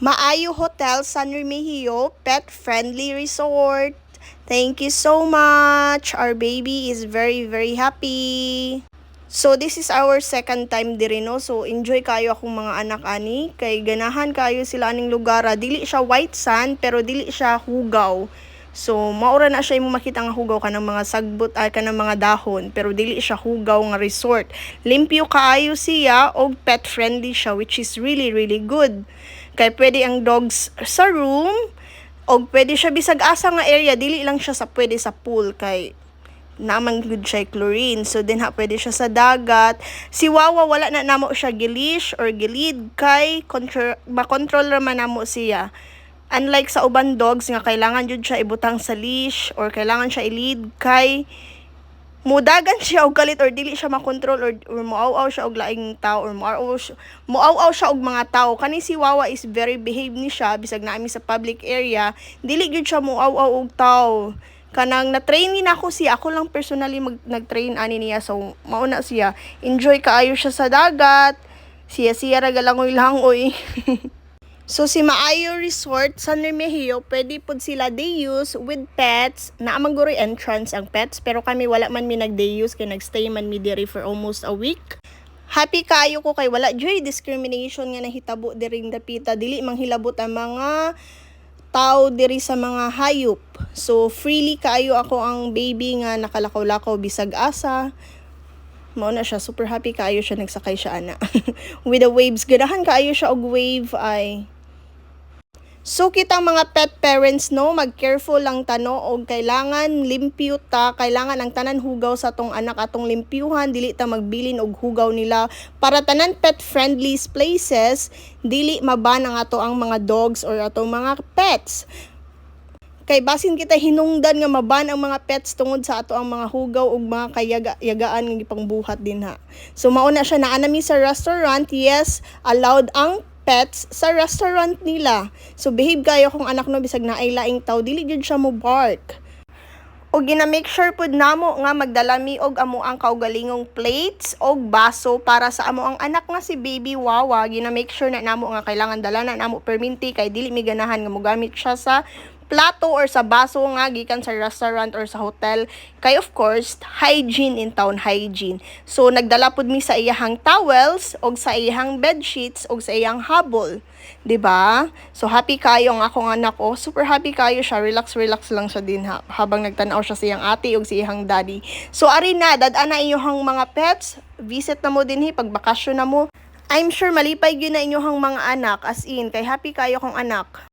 Maayo Hotel San Remigio Pet Friendly Resort. Thank you so much. Our baby is very very happy. So this is our second time diri no. So enjoy kayo akong mga anak ani kay ganahan kayo sila aning lugar. Dili siya white sand pero dili siya hugaw. So maura na siya imong makita nga hugaw kanang mga sagbot ay kanang mga dahon pero dili siya hugaw nga resort. Limpyo kaayo siya og pet friendly siya which is really really good. Kay pwede ang dogs sa room og pwede siya bisag asa nga area, dili lang siya sa pwede sa pool kay naman good siya chlorine. So din ha pwede siya sa dagat. Si Wawa wala na namo siya gilish or gilid kay ma-control man namo siya. Unlike sa uban dogs nga kailangan jud siya ibutang sa leash or kailangan siya i-lead kay mudagan siya og kalit or dili siya makontrol or muaw-aw siya og laing tao or muaw-aw siya og mga tao. Kani si Wawa is very behave ni siya bisag naami sa public area, dili gyud siya muaw-aw og tao. Kanang na-train ni nako siya, ako lang personally nag-train ani niya, so mauna siya. Enjoy kaayo siya sa dagat. Siya ra galangoy-langoy. So si Maayo Resort San Remigio, pwede pod sila day use with pets. Naamang guroy entrance ang pets pero kami wala man mi nag-day use kay nagstay man mi diri for almost a week. Happy kaayo ko kay wala joy discrimination nga nahitabo diring dapita, dili manghilabot ang mga tao diri sa mga hayop. So freely kaayo ako ang baby nga nakalakaw-lakaw bisag asa. Mao na siya, super happy kaayo siya, nagsakay siya ana. With the waves, ganahan kaayo siya og wave ay. So kitang mga pet parents no, mag-careful lang tano og kailangan limpyo ta, kailangan ang tanan hugaw sa tong anak atong limpyuhan, dili ta magbilin og hugaw nila para tanan pet friendly places, dili maban ang ato ang mga dogs or atong mga pets. Kay basin kita hinungdan nga maban ang mga pets tungod sa ato ang mga hugaw ug mga kayagaan nga gipangbuhat din ha. So mao na siya, naa nami sa restaurant. Yes, allowed ang pets sa restaurant nila. So behave kayo kung anak no bisag naay laing taw, dili jud siya mo bark. O gina-make sure pud namo nga magdala mi og amo ang kaugalingong plates og baso para sa amo ang anak nga si baby Wawa. Gina-make sure na namo nga kailangan dala na namo perminti kay dili mi ganahan nga mogamit siya sa plato or sa baso nga gikan sa restaurant or sa hotel. Kay of course, hygiene in town, hygiene. So nagdala pud mi sa iyahang towels og sa iyahang bed sheets og sa iyang habol, 'di ba? So happy kayo ang akong anak ko. Super happy kayo siya. Relax lang siya din ha, habang nagtan-aw siya sa iyang ate og sa iyang daddy. So ari na dad-ana inyong mga pets. Visit na mo dinhi pag bakasyon na mo. I'm sure malipay gyud na inyong mga anak, as in kay happy kayo kong anak.